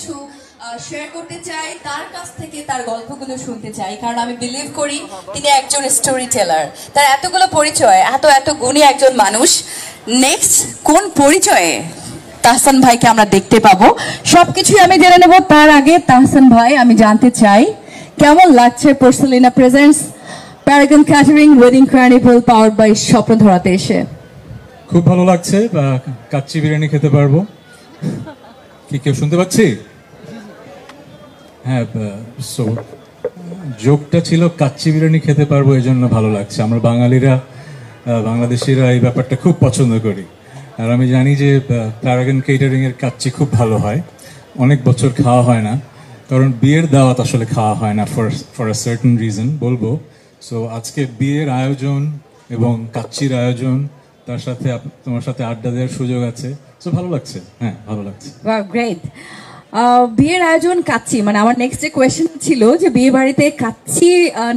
কিছু শেয়ার করতে চাই, তার কাছ থেকে তার গল্পগুলো শুনতে চাই, কারণ আমি বিলিভ করি তিনি একজন স্টোরি টেলার। তার এতগুলো পরিচয়, এত গুণী একজন মানুষ, নেক্সট কোন পরিচয়ে তাহসান ভাইকে আমরা দেখতে পাবো সবকিছুই আমি জেনে নেব। তার আগে তাহসান ভাই, আমি জানতে চাই কেমন লাগছে Porcelina presents Paragon catering wedding carnival powered by স্বপ্নধরাতে এসে? খুব ভালো লাগছে, কাচ্চি বিরিয়ানি খেতে পারবো। কি কেউ শুনতে পাচ্ছি? হ্যাঁ, সো জোকটা ছিল কাচ্চি বিরিয়ানি খেতে পারবো, এই জন্য ভালো লাগছে। আমরা বাঙালিরা, বাংলাদেশিরা এই ব্যাপারটা খুব পছন্দ করি। আর আমি জানি যে প্যারাগন কেটারিং এর কাচ্চি খুব ভালো হয়, অনেক বছর খাওয়া হয় না, কারণ বিয়ের দাওয়াত আসলে খাওয়া হয় না ফর আ সার্টেন রিজন বলবো। সো আজকে বিয়ের আয়োজন এবং কাচ্চির আয়োজন, তার সাথে তোমার সাথে আড্ডা দেওয়ার সুযোগ আছে, সো ভালো লাগছে। হ্যাঁ, ভালো লাগছে। গ্রেট। বিয়ের আয়োজন কাচ্চি, মানে আমার নেক্সট যে কোয়েশ্চেন ছিল যে বিয়ে বাড়িতে কাচ্চি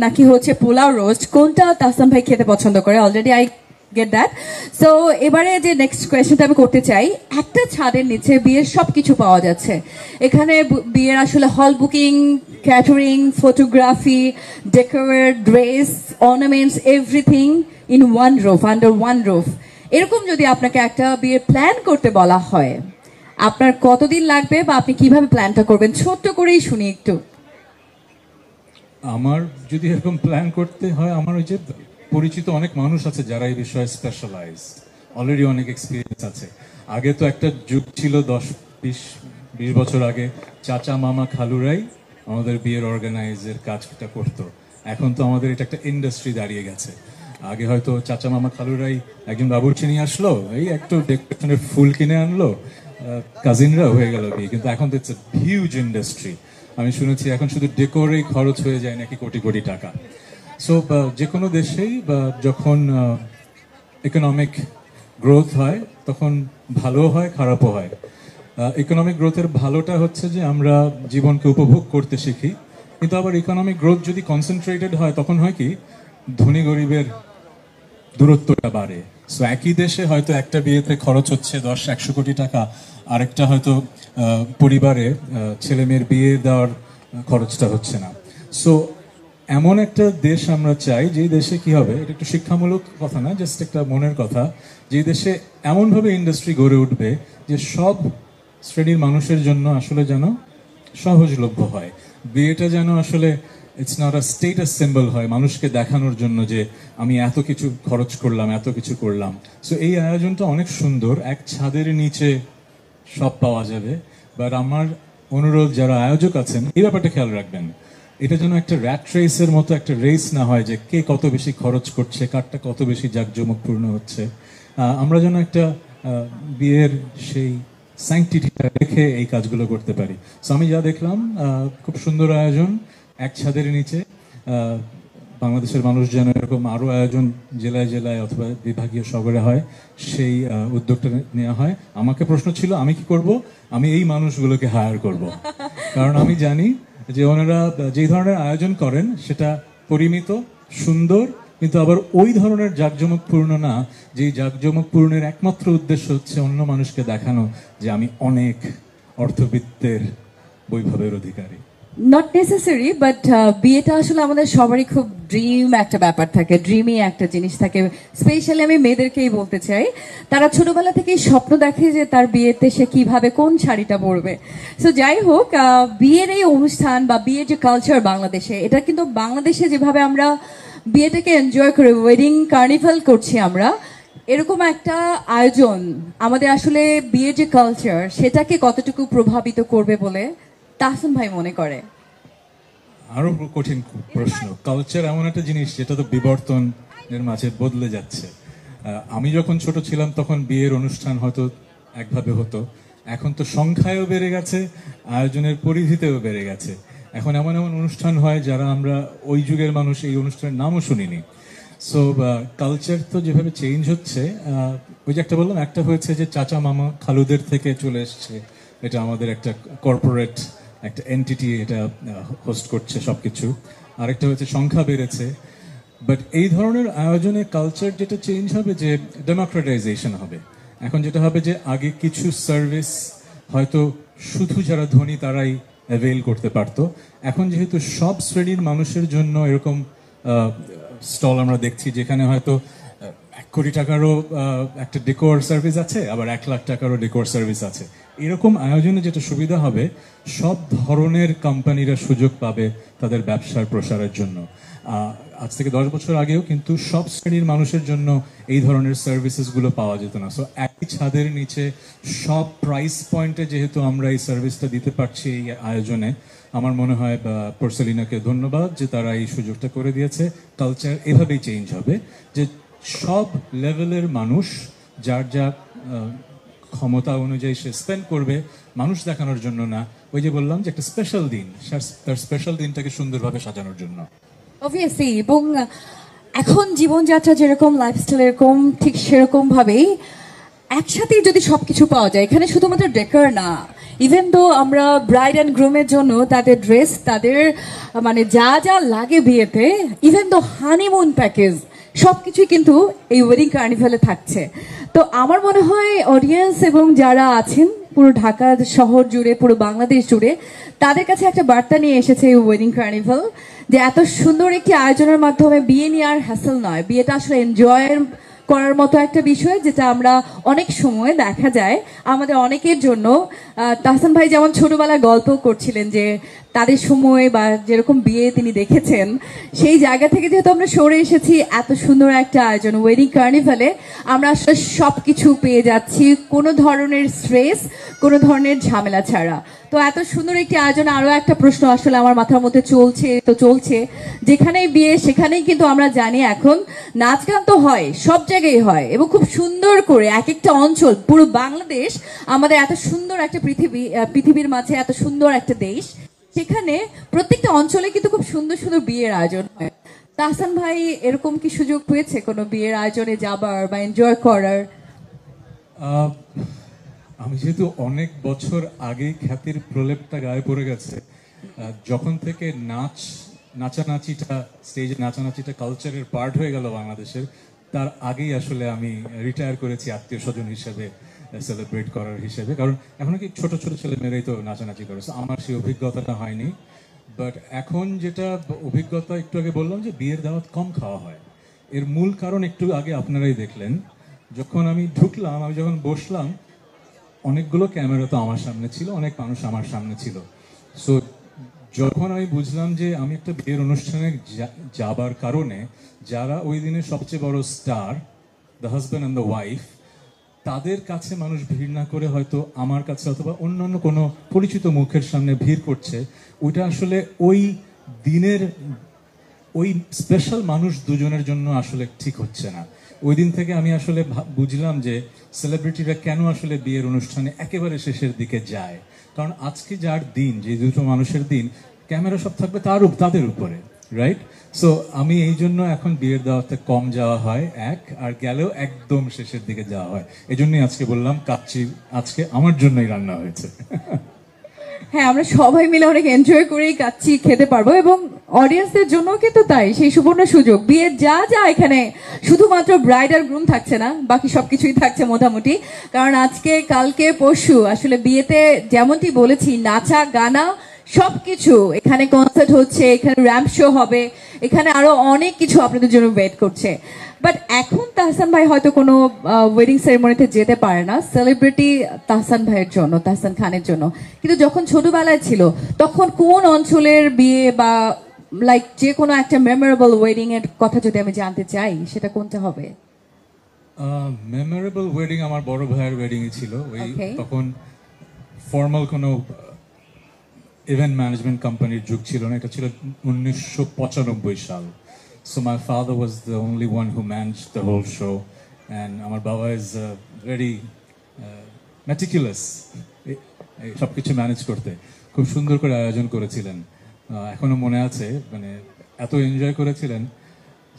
নাকি হচ্ছে পোলাও রোস্ট, কোনটা তাহসান ভাই খেতে পছন্দ করে? Already I get that. So এবারে যে নেক্সট কোয়েশ্চেনটা আমি করতে চাই, একটা ছাদের নিচে বিয়ের সবকিছু পাওয়া যাচ্ছে। এখানে বিয়ের আসলে hall booking, catering, photography, decorate, dress, ornaments, everything in one roof, under one roof. এরকম যদি আপনাকে একটা বিয়ের প্ল্যান করতে বলা হয়, আপনার কতদিন লাগবে বা আপনি কিভাবে প্ল্যানটা করবেন? ছোট্ট করেই শুনি একটু। আমার যদি এরকম প্ল্যান করতে হয়, আমার ওই যে পরিচিত অনেক মানুষ আছে যারা এই বিষয়ে স্পেশালাইজ, অলরেডি অনেক এক্সপিরিয়েন্স আছে। আগে তো একটা যুগ ছিল 10-20 বছর আগে, চাচা মামা খালুরাই আমাদের বিয়ের অর্গানাইজের কাজটা করতো। এখন তো আমাদের এটা একটা ইন্ডাস্ট্রি দাঁড়িয়ে গেছে। আগে হয়তো চাচা মামা খালুরাই একজন বাবুর্চি নিয়ে আসলো, এই একটু ডেকোরেশনের ফুল কিনে আনলো, কাজিনরা হয়ে গেল বিয়ে। কিন্তু এখন তো ইটস এ হিউজ ইন্ডাস্ট্রি। আমি শুনেছি এখন শুধু ডেকোরেই খরচ হয়ে যায় নাকি কোটি কোটি টাকা। সো যে কোনো দেশেই বা যখন ইকোনমিক গ্রোথ হয় তখন ভালো হয়, খারাপও হয়। ইকোনমিক গ্রোথের ভালোটা হচ্ছে যে আমরা জীবনকে উপভোগ করতে শিখি, কিন্তু আবার ইকোনমিক গ্রোথ যদি কনসেন্ট্রেটেড হয় তখন হয় কি, ধনী গরিবের দূরত্বটা বাড়ে। সো একই দেশে হয়তো একটা বিয়েতে খরচ হচ্ছে 10-100 কোটি টাকা, আরেকটা হয়তো পরিবারে ছেলে মেয়ের বিয়ে দেওয়ার খরচটা হচ্ছে না। সো এমন একটা দেশ আমরা চাই, যেই দেশে কি হবে, এটা একটু শিক্ষামূলক কথা না, জাস্ট একটা মনের কথা, যেই দেশে এমনভাবে ইন্ডাস্ট্রি গড়ে উঠবে যে সব শ্রেণীর মানুষের জন্য আসলে যেন সহজলভ্য হয়। বিয়েটা যেন আসলে it's not a status symbol হয়, মানুষকে দেখানোর জন্য যে আমি এত কিছু খরচ করলাম, এত কিছু করলাম। সো এই আয়োজনটা অনেক সুন্দর, এক ছাদের নিচে সব পাওয়া যাবে। বাট আমার অনুরোধ, যারা আয়োজক আছেন এই ব্যাপারটা খেয়াল রাখবেন, এটা যেন একটা র্যাট রেসের মতো একটা রেস না হয় যে কে কত বেশি খরচ করছে, কারটা কত বেশি জাঁকজমকপূর্ণ হচ্ছে। আমরা যেন একটা বিয়ের সেই স্যাংটিটিটা রেখে এই কাজগুলো করতে পারি। সো আমি যা দেখলাম, খুব সুন্দর আয়োজন, এক ছাদের নিচে। বাংলাদেশের মানুষ যেন এরকম আরো আয়োজন জেলায় জেলায় অথবা বিভাগীয় শহরে হয়, সেই উদ্যোগটা নেওয়া হয়। আমাকে প্রশ্ন ছিল আমি কি করব, আমি এই মানুষগুলোকে হায়ার করব, কারণ আমি জানি যে ওনারা যে ধরনের আয়োজন করেন সেটা পরিমিত, সুন্দর, কিন্তু আবার ওই ধরনের জাঁকজমকপূর্ণ না, যে জাঁকজমকপূর্ণের একমাত্র উদ্দেশ্য হচ্ছে অন্য মানুষকে দেখানো যে আমি অনেক অর্থবিত্তের বৈভবের অধিকারী। নট নেসেসারি, বাট বিয়েটা আসলে আমাদের সবারই খুব ড্রিম একটা ব্যাপার থাকে, ড্রিমি একটা জিনিস থাকে। স্পেশালি আমি মেয়েদেরকেই বলতে চাই, তারা ছোটবেলা থেকেই স্বপ্ন দেখে যে তার বিয়েতে সে কিভাবে কোন শাড়িটা পরবে। সো যাই হোক, বিয়ের এই অনুষ্ঠান বা বিয়ের যে কালচার বাংলাদেশে, এটা কিন্তু বাংলাদেশে যেভাবে আমরা বিয়েটাকে এনজয় করে ওয়েডিং কার্নিভাল করছি আমরা, এরকম একটা আয়োজন আমাদের আসলে বিয়ের যে কালচার সেটাকে কতটুকু প্রভাবিত করবে বলে তাহসান ভাই মনে করে? আরো কঠিন প্রশ্ন। কালচার এমন একটা জিনিস যেটা তো বিবর্তনের মাঝে বদলে যাচ্ছে। আমি যখন ছোট ছিলাম তখন বিয়ের অনুষ্ঠান হয়তো একভাবে হতো, এখন তো সংখ্যায়ও বেড়ে গেছে, আয়োজনের পরিধিতেও বেড়ে গেছে। এখন এমন এমন অনুষ্ঠান হয় যারা আমরা ওই যুগের মানুষ এই অনুষ্ঠানের নামও শুনিনি। সো কালচার তো যেভাবে চেঞ্জ হচ্ছে, ওই যে একটা বললাম, একটা হয়েছে যে চাচা মামা খালুদের থেকে চলে এসছে, এটা আমাদের একটা কর্পোরেট একটা এন্টিটি এটা হোস্ট করছে সবকিছু। আরেকটা হচ্ছে সংখ্যা বেড়েছে। বাট এই ধরনের আয়োজনে কালচার যেটা চেঞ্জ হবে, যে ডেমোক্রেটাইজেশন হবে। এখন যেটা হবে যে আগে কিছু সার্ভিস হয়তো শুধু যারা ধনী তারাই অ্যাভেল করতে পারতো। এখন যেহেতু সব শ্রেণীর মানুষের জন্য এরকম স্টল আমরা দেখছি, যেখানে হয়তো 1 কোটি টাকারও একটা ডেকোর সার্ভিস আছে, আবার 1 লাখ টাকারও ডেকোর সার্ভিস আছে। এরকম আয়োজনে যেটা সুবিধা হবে, সব ধরনের কোম্পানিরা সুযোগ পাবে তাদের ব্যবসার প্রসারের জন্য। আজ থেকে 10 বছর আগেও কিন্তু সব শ্রেণীর মানুষের জন্য এই ধরনের সার্ভিসেসগুলো পাওয়া যেত না। সো একই ছাদের নিচে সব প্রাইস পয়েন্টে যেহেতু আমরা এই সার্ভিসটা দিতে পারছি এই আয়োজনে, আমার মনে হয় পোর্সেলিনাকে ধন্যবাদ যে তারা এই সুযোগটা করে দিয়েছে। কালচার এভাবেই চেঞ্জ হবে যে সব লেভেলের মানুষ যার যা ক্ষমতা অনুযায়ী সে স্পেন্ড করবে, মানুষ দেখানোর জন্য না, ওই যে বললাম যে একটা স্পেশাল দিন, তার স্পেশাল দিনটাকে সুন্দরভাবে সাজানোর জন্য। অবভিয়াসলি, এবং এখন জীবনযাত্রা যেরকম, লাইফস্টাইল এরকম, ঠিক সেরকম ভাবেই একসাথে যদি সবকিছু পাওয়া যায়, এখানে শুধুমাত্র ডেকর না, ইভেন তো আমরা ব্রাইড অ্যান্ড গ্রুমের জন্য তাদের ড্রেস, তাদের মানে যা যা লাগে বিয়েতে, ইভেন তো হানিমুন প্যাকেজ, সবকিছুই কিন্তু এই ওয়েডিং কার্নিভালে থাকছে। তো আমার মনে হয় অডিয়েন্স এবং যারা আছেন পুরো ঢাকা শহর জুড়ে, পুরো বাংলাদেশ জুড়ে, তাদের কাছে একটা বার্তা নিয়ে এসেছে এই ওয়েডিং কার্নিভাল, যে এত সুন্দর একটি আয়োজনের মাধ্যমে বিয়ে নিয়ে আর হ্যাসেল নয়, বিয়েটা আসলে এনজয় করার মতো একটা বিষয়, যেটা আমরা অনেক সময় দেখা যায় আমাদের অনেকের জন্য। তাহসান ভাই যেমন ছোটবেলায় গল্প করছিলেন যে তাদের সময় বা যেরকম বিয়ে তিনি দেখেছেন, সেই জায়গা থেকে যেহেতু আমরা সরে এসেছি এত সুন্দর একটা আয়োজন ওয়েডিং কার্নিভালে, আমরা আসলে সবকিছু পেয়ে যাচ্ছি, কোনো ধরনের স্ট্রেস, কোনো ধরনের ঝামেলা ছাড়া। তো এত সুন্দর একটি আয়োজনে আরো একটা প্রশ্ন আসলে আমার মাথার মধ্যে চলছে, যেখানেই বিয়ে সেখানেই কিন্তু আমরা জানি এখন নাচ গান তো হয়, সব জায়গায় হয়, এবং খুব সুন্দর করে এক একটা অঞ্চল, পুরো বাংলাদেশ আমাদের এত সুন্দর একটা পৃথিবীর মাঝে এত সুন্দর একটা দেশ, সেখানে প্রত্যেকটা অঞ্চলে কিন্তু খুব সুন্দর সুন্দর বিয়ের আয়োজন হয়। তাহসান ভাই এরকম কি সুযোগ পেয়েছে কোনো বিয়ের আয়োজনে যাবার বা এনজয় করার? আমি যেহেতু অনেক বছর আগে খ্যাতির প্রলেপটা গায়ে পড়ে গেছে, যখন থেকে নাচানাচিটা স্টেজে নাচানাচিটা কালচারের পার্ট হয়ে গেল বাংলাদেশের, তার আগেই আসলে আমি রিটায়ার করেছি আত্মীয় স্বজন হিসেবে, সেলিব্রেট করার হিসেবে। কারণ এখন কি ছোট ছোট ছেলে মেয়েরাই তো নাচানাচি করে, আমার সেই অভিজ্ঞতাটা হয়নি। বাট এখন যেটা অভিজ্ঞতা, একটু আগে বললাম যে বিয়ের দাওয়াত কম খাওয়া হয়, এর মূল কারণ একটু আগে আপনারাই দেখলেন। যখন আমি ঢুকলাম, আমি যখন বসলাম, অনেকগুলো ক্যামেরা তো আমার সামনে ছিল, অনেক মানুষ আমার সামনে ছিল। সো যখন আমি বুঝলাম যে আমি একটা বিয়ের অনুষ্ঠানে যাবার কারণে যারা ওই দিনের সবচেয়ে বড় star, the husband and the wife, তাদের কাছে মানুষ ভিড় না করে হয়তো আমার কাছে অথবা অন্যান্য কোনো পরিচিত মুখের সামনে ভিড় করছে, ওইটা আসলে ওই দিনের ওই স্পেশাল মানুষ দুজনের জন্য আসলে ঠিক হচ্ছে না। ওই দিন থেকে আমি আসলে বুঝলাম যে সেলিব্রিটিরা কেন আসলে বিয়ের অনুষ্ঠানে একেবারে শেষের দিকে যায়। কারণ আজকে যার দিন, যে দুটো মানুষের দিন, ক্যামেরা সব থাকবে তাদের উপরে, রাইট? সো আমি এই জন্য এখন বিয়ের দাওয়াতে কম যাওয়া হয়, আর গেলেও একদম শেষের দিকে যাওয়া হয়। এই জন্যই আজকে বললাম কাচ্চি আজকে আমার জন্যই রান্না হয়েছে। হ্যাঁ, আমরা সবাই মিলে অনেক এনজয় করেই কাচ্চি খেতে পারবো, এবং অডিয়েন্সদের জন্য কিন্তু তাই সেই সুবর্ণ সুযোগ। বিয়ের যা যা এখানে শুধুমাত্র ব্রাইড আর গ্রুম থাকছে না, বাকি সবকিছুই থাকছে মোটামুটি। কারণ আজকে, কালকে, পরশু আসলে বিয়েতে যেমনটি বলেছি, নাচা গানা সবকিছু, এখানে কনসার্ট হচ্ছে, এখানে র্যাম্প শো হবে, এখানে আরো অনেক কিছু আপনাদের জন্য ওয়েট করছে। বাট এখন তাহসান ভাই হয়তো কোনো ওয়েডিং সেরেমনিতে যেতে পারে না, সেলিব্রিটি তাহসান ভাইয়ের জন্য, তাহসান খানের জন্য। কিন্তু যখন ছোটবেলায় ছিল, তখন কোন অঞ্চলের বিয়ে বা লাইক যে কোনো একটা মেমোরেবল ওয়েডিং এর কথা যদি আমি জানতে চাই, সেটা কোনটা হবে? মেমোরেবল ওয়েডিং আমার বড় ভাইয়ের ওয়েডিং ছিল। ওই তখন ফর্মাল কোনো ইভেন্ট ম্যানেজমেন্ট কোম্পানির যুগ ছিল না, এটা ছিল 1995 সাল। So my father was the only one who managed the whole show, and আমার বাবা is very meticulous সবকিছু ম্যানেজ করতে, খুব সুন্দর করে আয়োজন করেছিলেন। এখনো মনে আছে, মানে এত এনজয় করেছিলেন।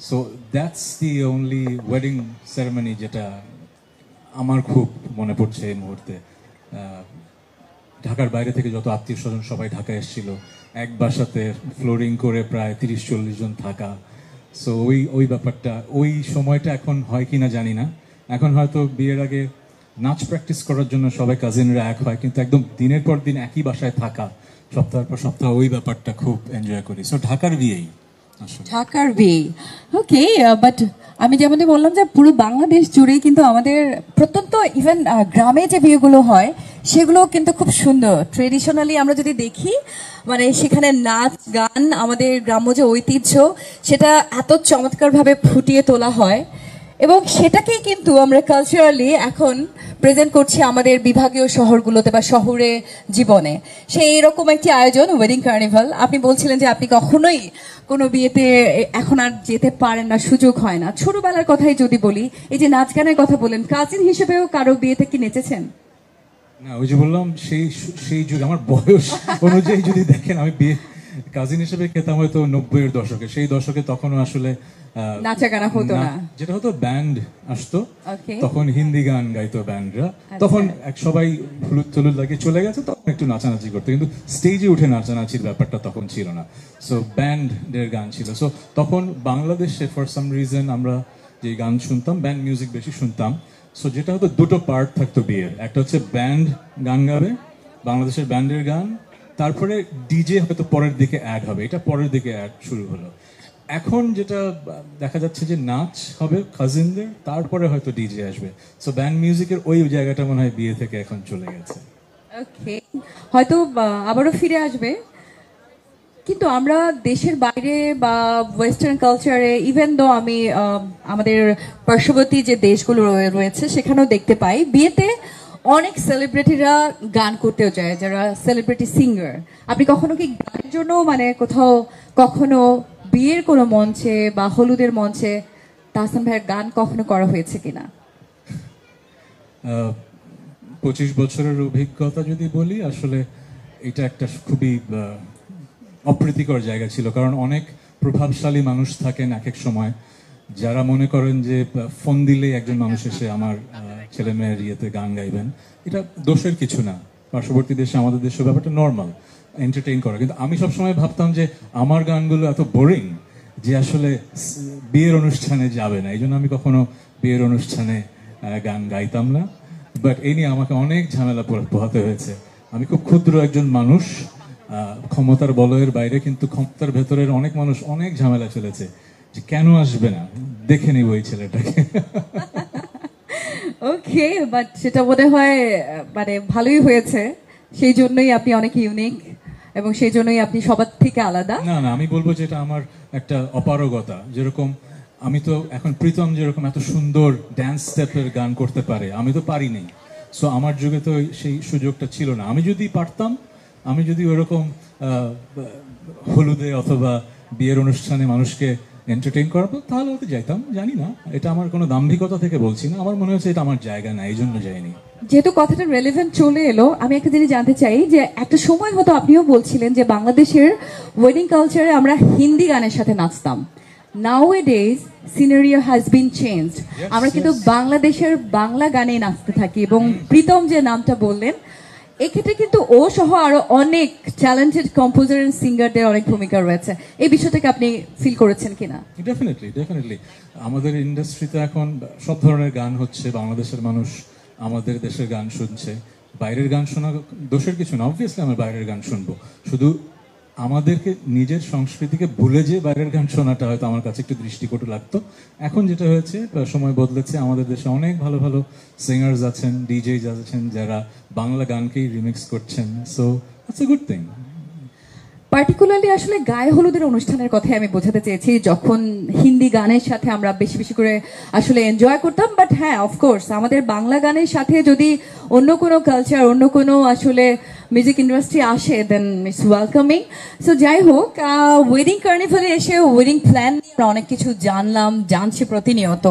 So that's the only wedding ceremony যেটা আমার খুব মনে পড়ছে এই মুহূর্তে। ঢাকার বাইরে থেকে যত আত্মীয় স্বজন সবাই ঢাকায় এসেছিল, এক বাসাতে ফ্লোরিং করে প্রায় 30-40 জন থাকা। সো ওই ব্যাপারটা, ওই সময়টা এখন হয় কিনা জানি না। এখন হয়তো বিয়ের আগে নাচ প্র্যাকটিস করার জন্য সবাই কাজিনরা এক হয়, কিন্তু একদম দিনের পর দিন একই বাসায় থাকা, সপ্তাহের পর সপ্তাহ, ওই ব্যাপারটা খুব এনজয় করি। সো ঢাকার বিয়েই আসলে। ঢাকার বিয়ে, ওকে। বাট আমি যেমনটি বললাম যে পুরো বাংলাদেশ জুড়েই কিন্তু আমাদের প্রত্যন্ত ইভেন গ্রামে যে বিয়েগুলো হয় সেগুলো কিন্তু খুব সুন্দর। ট্রেডিশনালি আমরা যদি দেখি, মানে সেখানে নাচ গান, আমাদের গ্রাম্য যে ঐতিহ্য সেটা এত চমৎকারভাবে ফুটিয়ে তোলা হয়, এবং সেটাকেই কিন্তু আমরা কালচারালি এখন প্রেজেন্ট করছি আমাদের বিভাগীয় শহরগুলোতে বা শহুরে জীবনে। সেই এরকম একটি আয়োজন ওয়েডিং কার্নিভাল। আপনি বলছিলেন যে আপনি কখনোই কোনো বিয়েতে এখন আর যেতে পারেন না, সুযোগ হয় না। ছোটবেলার কথাই যদি বলি, এই যে নাচ গানের কথা বলেন, কাজিন হিসেবেও কারো বিয়েতে কি নেচেছেন? না, ওই যে বললাম, সেই সেই যুগ, আমার বয়স অনুযায়ী যদি দেখেন, আমি বিয়ে কাজিন হিসেবে খেতাম হয়তো 90-এর দশকে। সেই দশকে তখনও আসলে নাচা গানা হতো না, যেটা হতো ব্যান্ড আসতো, Okay. তখন হিন্দি গান গাইতো ব্যান্ডরা। তখন এক সবাই হলুদ টলুদ লাগিয়ে চলে গেছে, তখন একটু নাচানাচি করতো, কিন্তু স্টেজে উঠে নাচানাচির ব্যাপারটা তখন ছিল না। সো ব্যান্ডের গান ছিল। সো তখন বাংলাদেশে ফর সাম রিজন আমরা যে গান শুনতাম, ব্যান্ড মিউজিক বেশি শুনতাম। সো যেটা হতো, দুটো পার্ট থাকতো বিয়ের, একটা হচ্ছে ব্যান্ড গান গাবে, বাংলাদেশের ব্যান্ডের গান, তারপরে ডিজে হয়তো পরের দিকে অ্যাড হবে, এটা পরের দিকে অ্যাড শুরু হলো। এখন যেটা দেখা যাচ্ছে যে নাচ হবে কাজিনদের, তারপরে হয়তো ডিজে আসবে। সো ব্যান্ড মিউজিকের ওই জায়গাটা মনে হয় বিয়ে থেকে এখন চলে গেছে। ওকে, হয়তো আবারও ফিরে আসবে। কিন্তু আমরা দেশের বাইরে বা ওয়েস্টার্ন কালচারে, ইভেন দো আমি আমাদের পার্শ্ববর্তী যে দেশগুলো রয়েছে সেখানেও দেখতে পাই বিয়েতে অনেক সেলিব্রিটিরা গান করতেও যায়, যারা সেলিব্রিটি সিঙ্গার। আপনি কখনো কি গানের জন্য মানে কোথাও কখনো বিয়ের কোনো মঞ্চে বা হলুদের মঞ্চে তাহসান ভাইয়ের গান কখনো করা হয়েছে কিনা? 25 বছরের অভিজ্ঞতা যদি বলি, আসলে এটা একটা খুবই অপ্রীতিকর জায়গা ছিল, কারণ অনেক প্রভাবশালী মানুষ থাকেন এক এক সময়, যারা মনে করেন যে ফোন দিলেই একজন মানুষ এসে আমার ছেলে মেয়ের ইয়েতে গান গাইবেন। এটা দোষের কিছু না, পার্শ্ববর্তী দেশে, আমাদের দেশে ব্যাপারটা নর্মাল, এন্টারটেইন করা। কিন্তু আমি সবসময় ভাবতাম যে আমার গানগুলো এত বোরিং যে আসলে বিয়ের অনুষ্ঠানে যাবে না, এই জন্য আমি কখনো বিয়ের অনুষ্ঠানে গান গাইতাম না। বাট এই নিয়ে আমাকে অনেক ঝামেলা পোহাতে হয়েছে। আমি খুব ক্ষুদ্র একজন মানুষ, ক্ষমতার বলয়ের বাইরে, কিন্তু ক্ষমতার ভেতরের অনেক মানুষ অনেক ঝামেলা চলেছে যে কেন আসবে না, দেখে নিব এই ছেলেটাকে। ওকে, বাট সেটা মনে হয় মানে ভালোই হয়েছে, সেই জন্যই আপনি অনেক ইউনিক এবং সেই জন্যই আপনি সবার থেকে আলাদা। না না, আমি বলবো যে এটা আমার একটা অপারগতা। যেরকম আমি তো এখন প্রীতম যেরকম এত সুন্দর ড্যান্স স্টেপের গান করতে পারে, আমি তো পারিনি। সো আমার যুগে তো সেই সুযোগটা ছিল না। আমি যদি পারতাম, আমি যদি ওরকম হলুদে অথবা বিয়ের অনুষ্ঠানে মানুষকে এন্টারটেইন করাবো, তাহলে হয়তো যাইতাম, জানি না। এটা আমার কোনো দাম্ভিকতা থেকে বলছি না, আমার মনে হচ্ছে এটা আমার জায়গা না, এই জন্য যাইনি। যেহেতু কথাটা রেলেভেন্ট চলে এলো, আমি একটা জিনিস জানতে চাই যে একটা সময় হয়তো আপনিও বলছিলেন যে বাংলাদেশের ওয়েডিং কালচারে আমরা হিন্দি গানের সাথে নাচতাম। নাওএডেজ সিনারিও হ্যাজ বিন চেঞ্জড, আমরা কিন্তু বাংলাদেশের বাংলা গানে নাচতে থাকি। এবং প্রীতম যে নামটা বললেন, এক্ষেত্রে কিন্তু ও সহ আরো অনেক ট্যালেন্টেড কম্পোজার এন্ড সিঙ্গারদের অনেক ভূমিকা রয়েছে। এই বিষয়টাকে আপনি ফিল করেছেন কিনা? ডেফিনেটলি ডেফিনেটলি, আমাদের ইন্ডাস্ট্রিতে এখন সব ধরনের গান হচ্ছে, বাংলাদেশের মানুষ আমাদের দেশের গান শুনছে। বাইরের গান শোনা দোষের কিছু না, অবভিয়াসলি আমরা বাইরের গান শুনবো, শুধু আমাদেরকে নিজের সংস্কৃতিকে ভুলে যে বাইরের গান শোনাটা হয়তো আমার কাছে একটু দৃষ্টিকটু লাগতো। এখন যেটা হয়েছে, সময় বদলেছে, আমাদের দেশে অনেক ভালো ভালো সিঙ্গার্স আছেন, ডিজে আছেন, যারা বাংলা গানকেই রিমিক্স করছেন। So it's a good thing. Particularly আসলে গায়ে হলুদের অনুষ্ঠানের কথাই আমি বোঝাতে চেয়েছি, যখন হিন্দি গানের সাথে আমরা বেশি বেশি করে আসলে এনজয় করতাম। বাট হ্যাঁ, অফকোর্স আমাদের বাংলা গানের সাথে যদি অন্য কোনো কালচার, অন্য কোনো আসলে মিউজিক ইন্ডাস্ট্রি আসে, দেন ইটস ওয়েলকামিং। সো যাই হোক, ওয়েডিং কার্নিভালে এসে ওয়েডিং প্ল্যান নিয়ে অনেক কিছু জানছি প্রতিনিয়ত।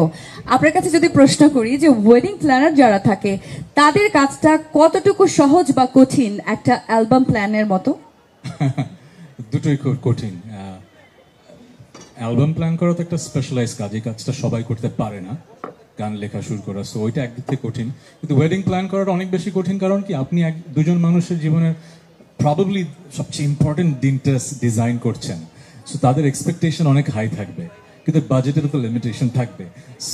আপনার কাছে যদি প্রশ্ন করি যে ওয়েডিং প্ল্যানার যারা থাকে তাদের কাজটা কতটুকু সহজ বা কঠিন একটা অ্যালবাম প্ল্যানের মতো? দুটোই খুব কঠিন। অ্যালবাম প্ল্যান করা তো একটা স্পেশালাইজ কাজ, এই কাজটা সবাই করতে পারে না, গান লেখা শুরু করা। সো ওইটা একদিক থেকে কঠিন, কিন্তু ওয়েডিং প্ল্যান করাটা অনেক বেশি কঠিন। কারণ কি, আপনি দুজন মানুষের জীবনের প্রবাবলি সবচেয়ে ইম্পর্টেন্ট দিনটা ডিজাইন করছেন। সো তাদের এক্সপেকটেশন অনেক হাই থাকবে। কিন্তু বাজেটের তো লিমিটেশন থাকবে,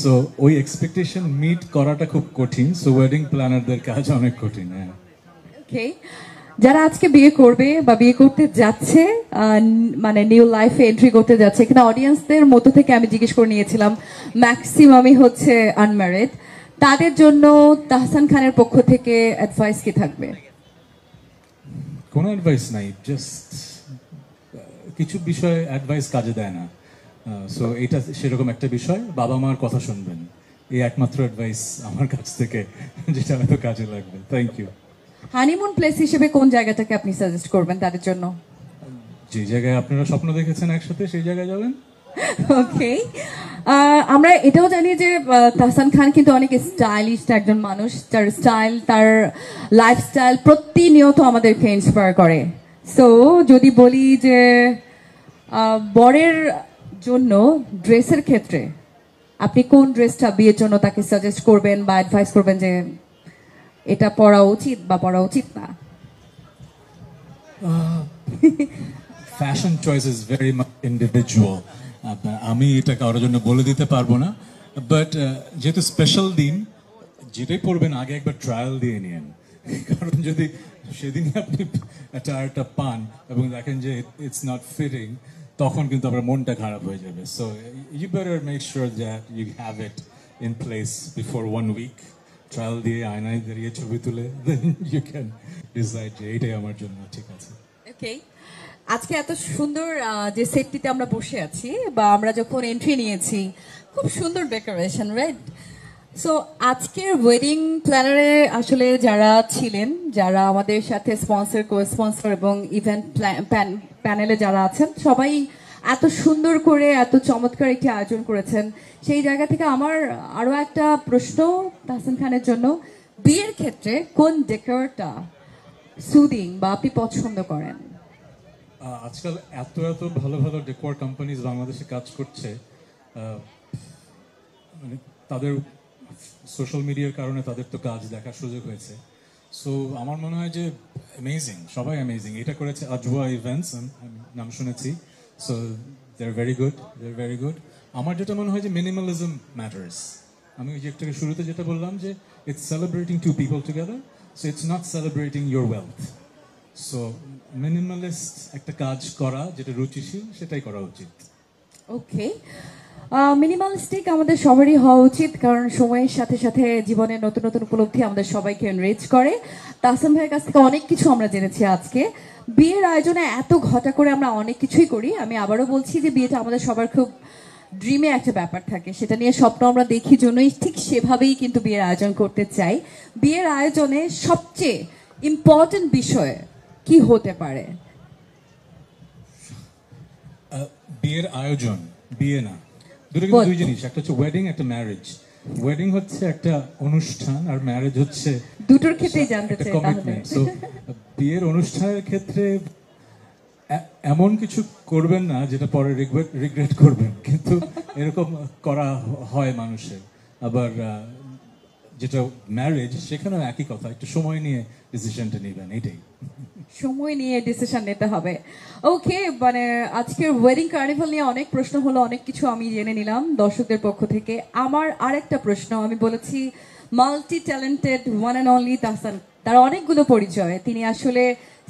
সো ওই এক্সপেকটেশন মিট করাটা খুব কঠিন। সো ওয়েডিং প্ল্যানারদের কাজ অনেক কঠিন। হ্যাঁ, ওকে, যারা আজকে বিয়ে করবে বা বিয়ে করতে যাচ্ছে, মানে নিউ লাইফে এন্ট্রি করতে যাচ্ছে, এখানে অডিয়েন্সদের মধ্য থেকে আমি জিজ্ঞেস করে নিয়েছিলাম, ম্যাক্সিমামই হচ্ছে আনম্যারিড, তাদের জন্য তাহসান খানের পক্ষ থেকে অ্যাডভাইস কি থাকবে? কোনো অ্যাডভাইস নাই, জাস্ট কিছু বিষয় অ্যাডভাইস কাজে দেয় না। সো এটা সেরকম একটা বিষয়, বাবা মার কথা শুনবেন, এই একমাত্র অ্যাডভাইস আমার কাছ থেকে যেটা হয়তো কাজে লাগবে। Thank you. হানিমুন প্লেস হিসেবে কোন জায়গাটাকে আপনি সাজেস্ট করবেন তাদের জন্য? যে জায়গায় আপনারা স্বপ্ন দেখেছেন একসাথে, সেই জায়গায় যাবেন। ওকে, আমরা এটাও জানি যে তাহসান খান কিন্তু অনেক স্টাইলিশ একজন মানুষ, তার স্টাইল, তার লাইফস্টাইল প্রতিনিয়ত আমাদেরকে ইন্সপায়ার করে। সো যদি বলি যে বরের জন্য ড্রেসের ক্ষেত্রে আপনি কোন ড্রেসটা বিয়ের জন্য তাকে সাজেস্ট করবেন বা অ্যাডভাইস করবেন যে এটা পরা উচিত বা পরা উচিত না? Fashion choice is very much individual, আমি এটা কারোর জন্য বলে দিতে পারবো না। বাট যেহেতু স্পেশাল দিন, যেটাই পরবেন আগে একবার ট্রায়াল দিয়ে নিন, কারণ যদি সেদিনই আপনি একটা পান এবং দেখেন যে ইটস নট ফিটিং, তখন কিন্তু আপনার মনটা খারাপ হয়ে যাবে। So you better make sure that you have it in place before 1 week. Trial দিয়ে আয়নায় দাঁড়িয়ে ছবি তুলে দেন ইউ ক্যান ডিসাইড যে এইটাই আমার জন্য ঠিক আছে। ওকে, আজকে এত সুন্দর যে সেটটিতে আমরা বসে আছি বা আমরা যখন এন্ট্রি নিয়েছি, খুব সুন্দর ডেকোরেশন, রাইট? সো আজকের ওয়েডিং প্ল্যানারে আসলে যারা ছিলেন, যারা আমাদের সাথে স্পন্সর, কো স্পন্সর এবং ইভেন্ট প্যানেলে যারা আছেন, সবাই এত সুন্দর করে এত চমৎকার একটি আয়োজন করেছেন। সেই জায়গা থেকে আমার আরো একটা প্রশ্ন তাহসান খানের জন্য, বিয়ের ক্ষেত্রে কোন ডেকোরটা সুদিং বা আপনি পছন্দ করেন? আজকাল এত এত ভালো ভালো ডেকোর কোম্পানিজ বাংলাদেশে কাজ করছে, মানে তাদের সোশ্যাল মিডিয়ার কারণে তাদের তো কাজ দেখার সুযোগ হয়েছে। সো আমার মনে হয় যে অ্যামেজিং, সবাই অ্যামেজিং। এটা করেছে আজওয়া ইভেন্টস, নাম শুনেছি। So they are very good, they are very good. আমার যেটা মনে হয় যে মিনিমালিজম ম্যাটার্স। আমি ওই যে একটু শুরুতে যেটা বললাম যে it's celebrating two people together, so it's not celebrating your wealth. So minimalist একটা কাজ করা যেটা রুচিশীল, সেটাই করা উচিত। ওকে, মিনিমালিস্টিক আমাদের সবারই হওয়া উচিত, কারণ সময়ের সাথে সাথে জীবনের নতুন নতুন উপলব্ধি আমাদের সবাইকে এনরিচ করে। তাহসান ভাইয়ের কাছ থেকে অনেক কিছু আমরা জেনেছি আজকে। বিয়ের আয়োজনে এত ঘটা করে আমরা অনেক কিছুই করি। আমি আবারও বলছি যে বিয়েটা আমাদের সবার খুব ড্রিমে একটা ব্যাপার থাকে, সেটা নিয়ে স্বপ্ন আমরা দেখি জন্যই ঠিক সেভাবেই কিন্তু বিয়ের আয়োজন করতে চাই। বিয়ের আয়োজনে সবচেয়ে ইম্পর্টেন্ট বিষয় কি হতে পারে? বিয়ের আয়োজন, বিয়ে না, দুটো কিন্তু দুই জিনিস। একটা হচ্ছে ওয়েডিং, একটা ম্যারেজ। ওয়েডিং হচ্ছে একটা অনুষ্ঠান, আর ম্যারেজ হচ্ছে দুটোর ক্ষেত্রেই জানতে চাই তাহলে। কমিটমেন্ট। সো বিয়ের অনুষ্ঠানের ক্ষেত্রে এমন কিছু করবেন না যেটা পরে রিগ্রেট করবেন, কিন্তু এরকম করা হয় মানুষের। আবার যেটা ম্যারেজ, সেখানেও একই কথা, একটু সময় নিয়ে ডিসিশনটা নেবেন, এটাই। সময় নিয়ে ডিসিশন নিতে হবে। ওকে, মানে আজকের ওয়েডিং কার্নিভাল নিয়ে অনেক প্রশ্ন হলো, অনেক কিছু আমি জেনে নিলাম দর্শকদের পক্ষ থেকে। আমার আরেকটা প্রশ্ন, আমি বলেছি multi talented one and only Tahsan, তার অনেকগুলো পরিচয়। তিনি আসলে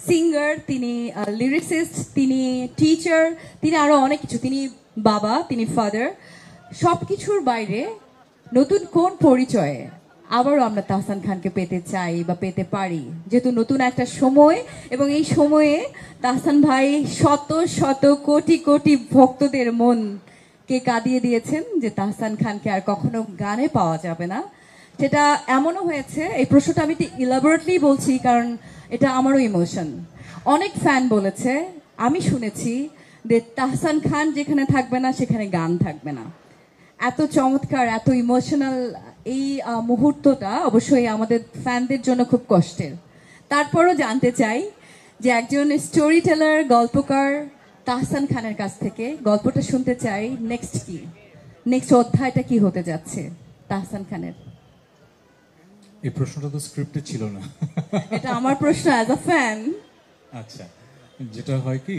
সিঙ্গার, তিনি লিরিসিস্ট, তিনি টিচার, তিনি আরো অনেক কিছু, তিনি বাবা, তিনি ফাদার। সবকিছুর বাইরে নতুন কোন পরিচয়ে আবারও আমরা তাহসান খানকে পেতে চাই বা পেতে পারি, যেহেতু নতুন একটা সময়, এবং এই সময়ে তাহসান ভাই শত শত কোটি কোটি ভক্তদের মনকে কাঁদিয়ে দিয়েছেন যে তাহসান খানকে আর কখনো গানে পাওয়া যাবে না। সেটা এমনও হয়েছে, এই প্রশ্নটা আমি ইলাবোরেটলি বলছি কারণ এটা আমারও ইমোশন। অনেক ফ্যান বলেছে, আমি শুনেছি যে তাহসান খান যেখানে থাকবে না সেখানে গান থাকবে না। এত চমৎকার, এত ইমোশনাল এই মুহূর্তটা অবশ্যই আমাদের ফ্যানদের জন্য খুব কষ্টের। তারপরও জানতে চাই যে একজন স্টোরি টেলার, গল্পকার তাহসান খানের কাছ থেকে গল্পটা শুনতে চাই। নেক্সট কি, নেক্সট অধ্যায়টা কি হতে যাচ্ছে তাহসান খানের? এই প্রশ্নটা তো স্ক্রিপ্টে ছিল না। এটা আমার প্রশ্ন অ্যাজ আ ফ্যান। আচ্ছা, যেটা হয় কি,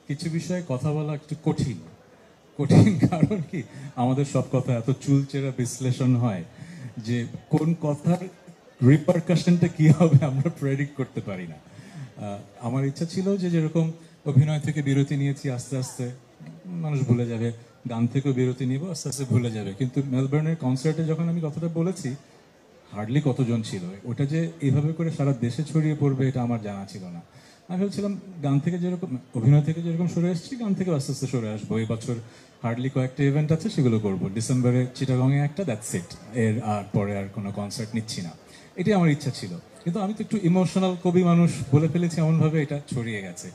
কিছু বিষয়ে কথা বলা একটু কঠিন, কঠিন কারণ কি, আমাদের সব কথা এত চুলচেরা বিশ্লেষণ হয় যে কোন কথার রিপারকাশনটা কি হবে আমরা প্রেডিক্ট করতে পারি না। আমার ইচ্ছা ছিল যে যেরকম অভিনয় থেকে বিরতি নিয়েছি, আস্তে আস্তে মানুষ ভুলে যাবে, গান থেকেও বিরতি নিব, আস্তে আস্তে ভুলে যাবে। কিন্তু মেলবোর্নের কনসার্টে যখন আমি কথাটা বলেছি, হার্ডলি কতজন ছিল, ওটা যে এইভাবে করে সারা দেশে ছড়িয়ে পড়বে এটা আমার জানা ছিল না। আমি ভেবেছিলাম গান থেকে যেরকম, অভিনয় থেকে যেরকম সরে এসেছি, গান থেকে আস্তে আস্তে সরে আসবো। এই বছর হার্ডলি কয়েকটা ইভেন্ট আছে, সেগুলো করবো। ডিসেম্বরে চিটাগংয়ে একটা, দ্যাটস ইট। এর আর পরে আর কোনো কনসার্ট নিচ্ছি না, এটাই আমার ইচ্ছা ছিল। কিন্তু আমি তো একটু ইমোশনাল কবি মানুষ, বলে ফেলেছি এমনভাবে এটা ছড়িয়ে গেছে।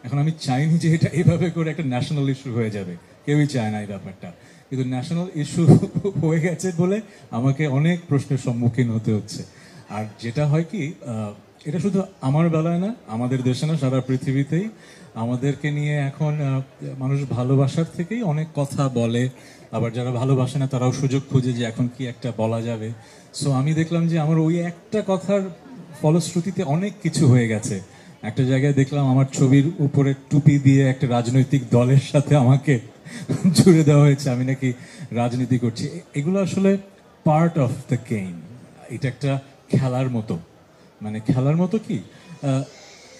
এখন আমি চাইনি যে এটা এইভাবে করে একটা ন্যাশনাল ইস্যু হয়ে যাবে, কেউই চায় না এই ব্যাপারটা। কিন্তু ন্যাশনাল ইস্যু হয়ে গেছে বলে আমাকে অনেক প্রশ্নের সম্মুখীন হতে হচ্ছে। আর যেটা হয় কি, এটা শুধু আমার বেলায় না, আমাদের দেশে না, সারা পৃথিবীতেই আমাদেরকে নিয়ে এখন মানুষ ভালোবাসার থেকেই অনেক কথা বলে। আবার যারা ভালোবাসে না তারাও সুযোগ খুঁজে যে এখন কি একটা বলা যাবে। সো আমি দেখলাম যে আমার ওই একটা কথার ফলশ্রুতিতে অনেক কিছু হয়ে গেছে। একটা জায়গায় দেখলাম আমার ছবির উপরে টুপি দিয়ে একটা রাজনৈতিক দলের সাথে আমাকে জুড়ে দেওয়া হয়েছে, আমি নাকি রাজনীতি করছি। এগুলো আসলে পার্ট অফ দ্য গেম। এটা একটা খেলার মতো। মানে খেলার মতো কি,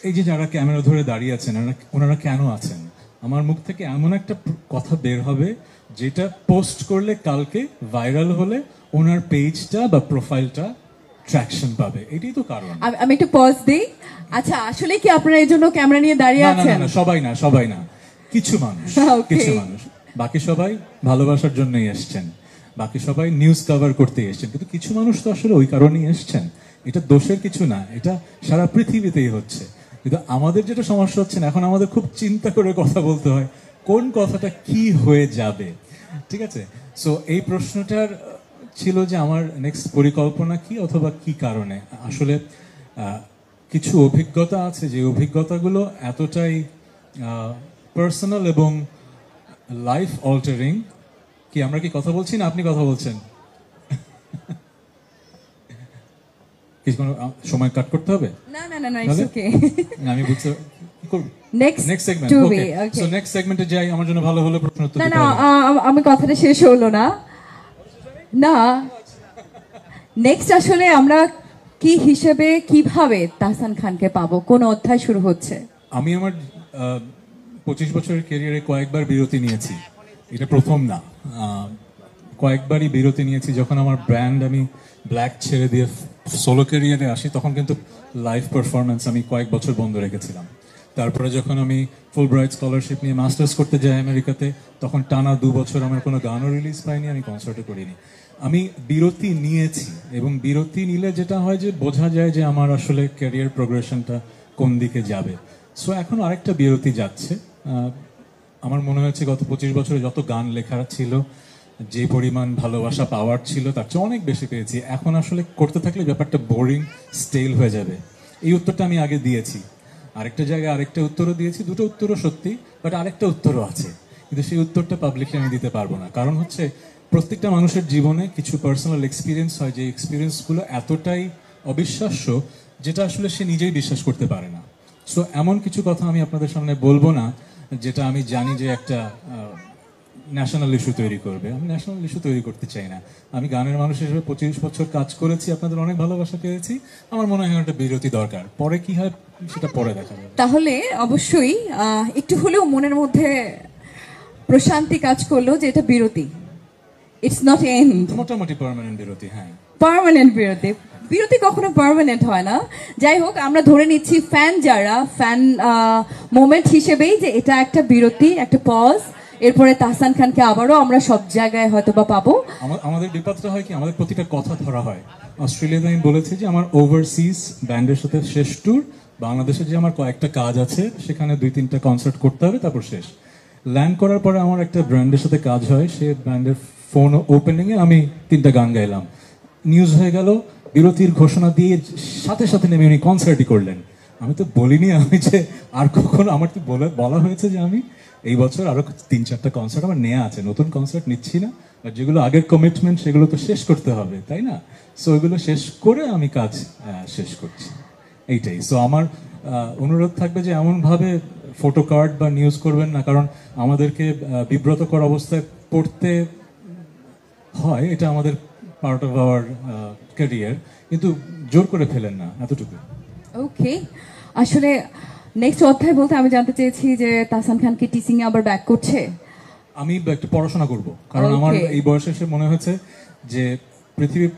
এই যে যারা ক্যামেরা ধরে দাঁড়িয়ে আছেন, ওনারা কেন আছেন? আমার মুখ থেকে এমন একটা কথা বের হবে যেটা পোস্ট করলে কালকে ভাইরাল হলে ওনার পেজটা বা প্রোফাইলটা ট্র্যাকশন পাবে। এটাই তো কারণ। আমি একটু পজ দিই। আচ্ছা, আসলে কি আপনারা এই জন্য ক্যামেরা নিয়ে দাঁড়িয়ে না না আছেন? না, সবাই না, কিছু মানুষ। Okay. কিছু মানুষ, বাকি সবাই ভালোবাসার জন্যই এসছেন, বাকি সবাই নিউজ কভার করতে এসছেন। কিন্তু কিছু মানুষ তো আসলে ওই কারণেই এসছেন। এটা দোষের কিছু না, এটা সারা পৃথিবীতেই হচ্ছে। কিন্তু আমাদের যেটা সমস্যা হচ্ছে না, এখন আমাদের খুব চিন্তা করে কথা বলতে হয়, কোন কথাটা কি হয়ে যাবে। ঠিক আছে, সো এই প্রশ্নটার ছিল যে আমার নেক্সট পরিকল্পনা কি, অথবা কি কারণে। আসলে কিছু অভিজ্ঞতা আছে, যে অভিজ্ঞতাগুলো এতটাই পার্সোনাল এবং লাইফ অল্টারিং। কি আমরা কি কথা বলছি না আপনি কথা বলছেন? কিছু কোনো সময় কাট করতে হবে? না না না, ইটস ওকে। আমি বুঝতে কি করব, next next segment. Two okay, B okay. So next সেগমেন্টে যাই। আমার জন্য ভালো হলো প্রশ্ন উত্তর না দিতে না, হবে। আমি কথাটা শেষ হলো না। না, নেক্সট আসলে আমরা কি হিসেবে, কিভাবে তাহসান খানকে পাবো? কোন অধ্যায় শুরু হচ্ছে? আমি আমার 25 বছরের ক্যারিয়ারে কয়েকবার বিরতি নিয়েছি, এটা প্রথম না। কয়েকবারই বিরতি নিয়েছি। যখন আমার ব্র্যান্ড, আমি ব্ল্যাক ছেড়ে দিয়ে সোলো ক্যারিয়ারে আসি, তখন কিন্তু লাইভ পারফরমেন্স আমি কয়েক বছর বন্ধ রেখেছিলাম। তারপরে যখন আমি ফুল ব্রাইট স্কলারশিপ নিয়ে মাস্টার্স করতে যাই আমেরিকাতে, তখন টানা 2 বছর আমার কোনো গানও রিলিজ পাইনি, আমি কনসার্টও করিনি। আমি বিরতি নিয়েছি, এবং বিরতি নিলে যেটা হয় যে বোঝা যায় যে আমার আসলে ক্যারিয়ার প্রোগ্রেশনটা কোন দিকে যাবে। সো এখন আরেকটা বিরতি যাচ্ছে। আমার মনে হয়েছে গত 25 বছরে যত গান লেখা ছিল, যে পরিমাণ ভালোবাসা পাওয়ার ছিল তার চেয়ে অনেক বেশি পেয়েছি। এখন আসলে করতে থাকলে ব্যাপারটা বোরিং, স্টেল হয়ে যাবে। এই উত্তরটা আমি আগে দিয়েছি, আরেকটা জায়গায় আরেকটা উত্তরও দিয়েছি। দুটো উত্তরও সত্যি, বাট আরেকটা উত্তরও আছে, কিন্তু সেই উত্তরটা পাবলিকলি আমি দিতে পারবো না। কারণ হচ্ছে প্রত্যেকটা মানুষের জীবনে কিছু পার্সোনাল এক্সপিরিয়েন্স হয়, যে এক্সপিরিয়েন্সগুলো এতটাই অবিশ্বাস্য যেটা আসলে সে নিজেই বিশ্বাস করতে পারে না। সো এমন কিছু কথা আমি আপনাদের সামনে বলবো না যেটা আমি জানি যে একটা ন্যাশনাল ইস্যু তৈরি করবে। আমি ন্যাশনাল ইস্যু তৈরি করতে চাই না। আমি গানের মানুষ হিসেবে 25 বছর কাজ করেছি, আপনাদের অনেক ভালোবাসা পেয়েছি। আমার মনে হয় একটা বিরতি দরকার। পরে কি হয় সেটা পরে দেখা যাবে। তাহলে অবশ্যই একটু হলেও মনের মধ্যে প্রশান্তি কাজ করলো যে এটা বিরতি, ইটস নট এন্ড। মোটামুটি পার্মানেন্ট বিরতি, হ্যাঁ। পার্মানেন্ট বিরতি, বিরতি কখনো পার্মানেন্ট হয় না। যাই হোক, আমরা ধরে নিচ্ছি ফ্যান, যারা ফ্যান মোমেন্ট হিসেবেই যে এটা একটা বিরতি, একটা পজ। এরপরে তাহসান খানকে আবারও আমরা সব জায়গায় হয়তো বা পাবো। আমাদের বিপদটা হয় কি, আমাদের প্রতিটা কথা ধরা হয়। অস্ট্রেলিয়াতে আমি বলেছি যে আমার ওভারসিজ ব্যান্ডের সাথে শেষ ট্যুর, বাংলাদেশে যে আমার কয়েকটা কাজ আছে সেখানে 2-3টা কনসার্ট করতে হবে, তারপর শেষ। ল্যান্ড করার পরে আমার একটা ব্র্যান্ডের সাথে কাজ হয়, সে ব্র্যান্ডের ফোন ওপেনিং এ আমি 3টা গান গাইলাম, নিউজ হয়ে গেল। বিরতির ঘোষণা দিয়ে সাথে সাথে নেমে উনি কনসার্টই করলেন। আমি তো বলিনি আমি যে আর কখনো, আমার তো বলা হয়েছে যে আমি এই বছর আরো 3-4টা কনসার্ট আমার নেওয়া আছে, নতুন কনসার্ট নিচ্ছি না। আর যেগুলো আগের কমিটমেন্ট সেগুলো তো শেষ করতে হবে, তাই না? সো ওইগুলো শেষ করে আমি কাজ শেষ করছি, এইটাই। সো আমার অনুরোধ থাকবে যে এমনভাবে ফটো কার্ড বা নিউজ করবেন না, কারণ আমাদেরকে বিব্রতকর অবস্থায় পড়তে হয়, এটা আমাদের পার্ট অফ আওয়ার ক্যারিয়ার, কিন্তু জোর করে ফেলেন না, এতটুকু। ওকে, আসলে নেক্সট অধ্যায় বলতে আমি জানতে চেয়েছি যে তাহসান খান কি টিচিং এ আবার ব্যাক করছে? আমি একটু পড়াশোনা করব, কারণ আমার Okay. এই বয়সে এসে মনে হয়েছে যে পৃথিবীর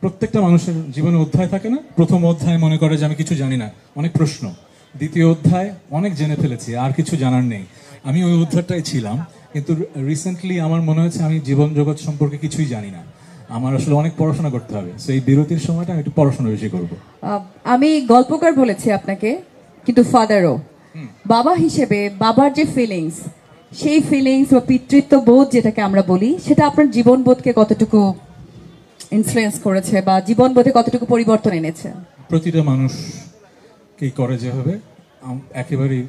প্রত্যেকটা মানুষের জীবনে অধ্যায় থাকে না। প্রথম অধ্যায় মনে করে যে আমি কিছু জানি না, অনেক প্রশ্ন। দ্বিতীয় অধ্যায় অনেক জেনে ফেলেছি, আর কিছু জানার নেই। আমি ওই অধ্যায়টাই ছিলাম, কিন্তু রিসেন্টলি আমার মনে হয়েছে আমি জীবন জগৎ সম্পর্কে কিছুই জানি না, আমার আসলে অনেক পড়াশোনা করতে হবে। সো এই বিরতির সময়টা আমি একটু পড়াশোনা বেশি করবো। আমি গল্পকার বলেছি আপনাকে, কিন্তু ফাদারও, বাবা হিসেবে বাবার যে ফিলিংস, সেই ফিলিংস বা পিতৃত্ব বোধ যেটাকে আমরা বলি, সেটা আপনার জীবনবোধকে কতটুকু ইনফ্লুয়েন্স করেছে বা জীবনবোধে কতটুকু পরিবর্তন এনেছে? প্রতিটা মানুষ কি করে যেভাবে, একেবারেই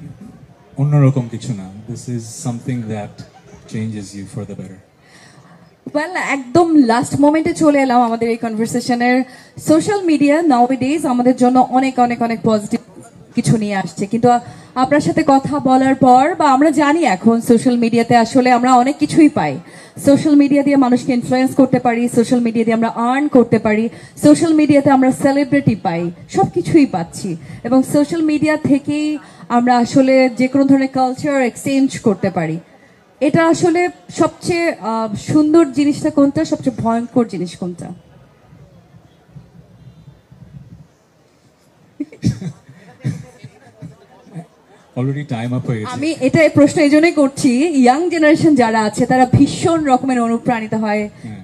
অন্যরকম কিছু না। This is something that changes you for the better. Well, একদম লাস্ট মোমেন্টে চলে এলাম আমাদের এই কনভারসেশনের। সোশ্যাল মিডিয়া নাওডেজ আমাদের জন্য অনেক অনেক অনেক পজিটিভ কিছু নিয়ে আসছে, কিন্তু আপনার সাথে কথা বলার পর বা আমরা জানি এখন সোশ্যাল মিডিয়াতে আসলে আমরা অনেক কিছুই পাই। সোশ্যাল মিডিয়া দিয়ে মানুষকে ইনফ্লুয়েন্স করতে পারি, সোশ্যাল মিডিয়া দিয়ে আমরা আর্ন করতে পারি, সোশ্যাল মিডিয়াতে আমরা সেলিব্রিটি পাই, সব কিছুই পাচ্ছি। এবং সোশ্যাল মিডিয়া থেকেই আমরা আসলে যে কোনো ধরনের কালচার এক্সচেঞ্জ করতে পারি। এটা আসলে সবচেয়ে সুন্দর জিনিসটা কোনটা, সবচেয়ে ভয়ঙ্কর জিনিস কোনটা? অলরেডি টাইম আপ হয়ে গেছে। আমি এটা এই প্রশ্ন এই জন্যই করছি, ইয়াং জেনারেশন যারা আছে তারা ভীষণ রকমের অনুপ্রাণিত হয়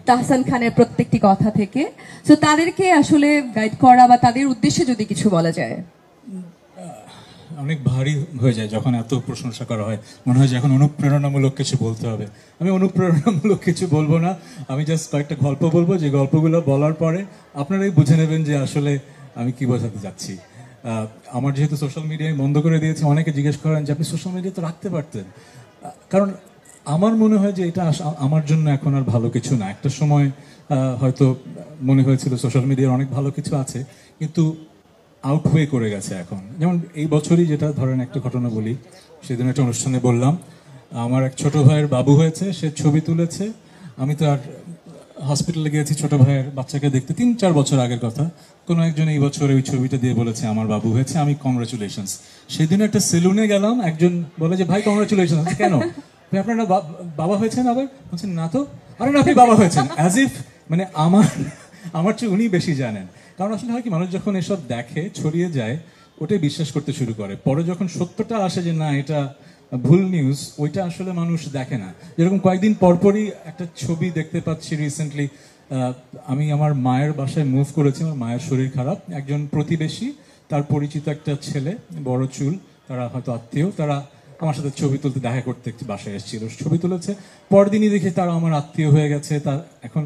তাহসান খানের প্রত্যেকটি কথা থেকে। তো তাদেরকে আসলে গাইড করা বা তাদের উদ্দেশ্যে যদি কিছু বলা যায়। অনেক ভারী হয়ে যায় যখন এত প্রশংসা করা হয়, মনে হয় যে এখন অনুপ্রেরণামূলক কিছু বলতে হবে। আমি অনুপ্রেরণামূলক কিছু বলবো না, আমি জাস্ট কয়েকটা গল্প বলবো, যে গল্পগুলো বলার পরে আপনারাই বুঝে নেবেন যে আসলে আমি কি বোঝাতে যাচ্ছি। আমার যেহেতু সোশ্যাল মিডিয়ায় বন্ধ করে দিয়েছি, অনেকে জিজ্ঞেস করেন যে আপনি সোশ্যাল মিডিয়া তো রাখতে পারতেন। কারণ আমার মনে হয় যে এটা আমার জন্য এখন আর ভালো কিছু না। একটা সময় হয়তো মনে হয়েছিল সোশ্যাল মিডিয়ার অনেক ভালো কিছু আছে, কিন্তু আউটওয়ে করে গেছে এখন। যেমন এই বছরই যেটা ধরেন একটা ঘটনা বলি, সেদিন একটা অনুষ্ঠানে বললাম আমার এক ছোট ভাইয়ের বাবু হয়েছে, সে ছবি তুলেছে। আমি তো আর হসপিটালে গিয়েছি ছোট ভাইয়ের বাচ্চাকে দেখতে, 3-4 বছর আগের কথা। কোনো একজন এই বছর ওই ছবিটা দিয়ে বলেছে আমার বাবু হয়েছে, আমি কংগ্রাচুলেশনস। সেদিন একটা সেলুনে গেলাম, একজন বলে যে ভাই কংগ্রাচুলেশন। কেন ভাই, আপনার না বাবা হয়েছেন? আবার বলছেন না তো। আরে না, আপনি বাবা হয়েছেন, অ্যাজ ইফ মানে আমার চেয়ে উনি বেশি জানেন। কারণ আসলে হয় কি, মানুষ যখন এসব দেখে ছড়িয়ে যায়, ওটাই বিশ্বাস করতে শুরু করে। পরে যখন সত্যটা আসে যে না এটা ভুল নিউজ, ওইটা আসলে মানুষ দেখে না। যেরকম কয়েকদিন পরপরই একটা ছবি দেখতে পাচ্ছি রিসেন্টলি, আমি আমার মায়ের বাসায় মুভ করেছি, আমার মায়ের শরীর খারাপ, একজন প্রতিবেশী তার পরিচিত একটা ছেলে, বড় চুল, তারা হয়তো আত্মীয়, তারা আমার সাথে ছবি তুলতে দেখা করতে একটু বাসায় এসেছিল, ছবি তুলেছে। পরদিনই দেখি তারা আমার আত্মীয় হয়ে গেছে। তার এখন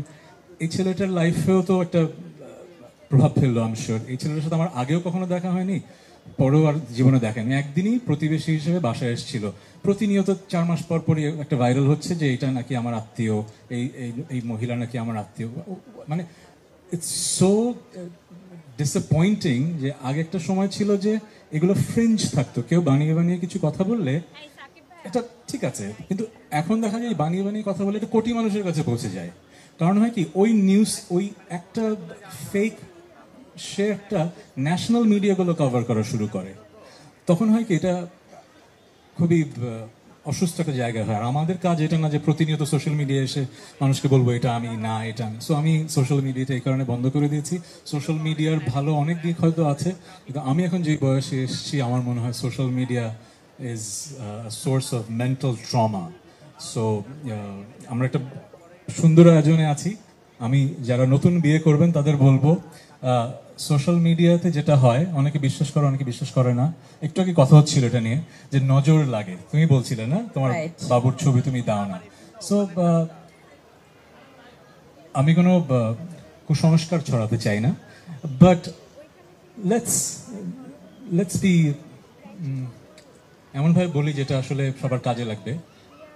এই ছেলেটার লাইফেও তো একটা প্রভাব ফেললো। আমি শিওর এই ছেলেটার সাথে আমার আগেও কখনো দেখা হয়নি, পরেও আর জীবনে দেখেনি। একদিনই প্রতিবেশী হিসেবে বাসায় এসেছিল। প্রতিনিয়ত 4 মাস পর পরই একটা ভাইরাল হচ্ছে যে এটা নাকি আমার আত্মীয়, এই এই মহিলা নাকি আমার আত্মীয়। মানে ইটস সো ডিসঅ্যাপয়েন্টিং যে আগে একটা সময় ছিল যে এগুলো ফ্রিঞ্জ থাকতো, কেউ বানিয়ে বানিয়ে কিছু কথা বললে এটা ঠিক আছে, কিন্তু এখন দেখা যায় বানিয়ে বানিয়ে কথা বলে এটা কোটি মানুষের কাছে পৌঁছে যায়। কারণ হয় কি, ওই নিউজ, ওই একটা ফেক, সে একটা ন্যাশনাল মিডিয়াগুলো কভার করা শুরু করে। তখন হয় কি, এটা খুবই অসুস্থ একটা জায়গা হয়। আর আমাদের কাজ এটা না যে প্রতিনিয়ত সোশ্যাল মিডিয়া এসে মানুষকে বলবো এটা আমি না, এটা আমি। সো আমি সোশ্যাল মিডিয়াটা এই কারণে বন্ধ করে দিয়েছি। সোশ্যাল মিডিয়ার ভালো অনেক দিক হয়তো আছে, কিন্তু আমি এখন যে বয়সে এসেছি, আমার মনে হয় social media is source of mental trauma. So আমরা একটা সুন্দর আয়োজনে আছি। আমি যারা নতুন বিয়ে করবেন তাদের বলবো, সোশ্যাল মিডিয়াতে যেটা হয়, অনেকে বিশ্বাস করে অনেকে বিশ্বাস করে না। একটু আগে কথা হচ্ছিল এটা নিয়ে, যে নজর লাগে। তুমি বলছিলে না তোমার বাবুর ছবি তুমি দাও না। সো আমি কোনো কুসংস্কার ছড়াতে চাই না, বাট লেটস বি এমনভাবে বলি যেটা আসলে সবার কাজে লাগবে।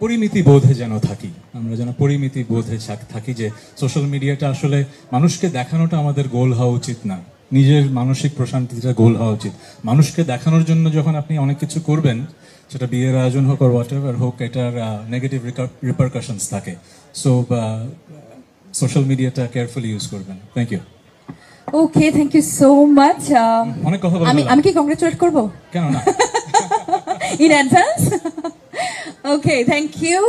পরিমিতি বোধে যেন থাকি, আমরা যেন পরিমিতি বোধে থাকি, যে সোশ্যাল মিডিয়াটা আসলে মানুষকে দেখানোটা আমাদের গোল হওয়া উচিত না। নিজের মানসিক প্রশান্তিটা গোল হওয়া উচিত। মানুষকে দেখানোর জন্য যখন আপনি অনেক কিছু করবেন, সেটা বিয়ের আয়োজন হোক আর হোয়াট এভার হোক, এটার নেগেটিভ রিপারকাশনস থাকে। সো সোশ্যাল মিডিয়াটা কেয়ারফুলি ইউজ করবেন। Thank you. Okay, thank you so much. অনেক কথা বলে আমি ফেললাম। আমি কি কংগ্রেচুলেট করবো কেন না? in advance? Okay, thank you.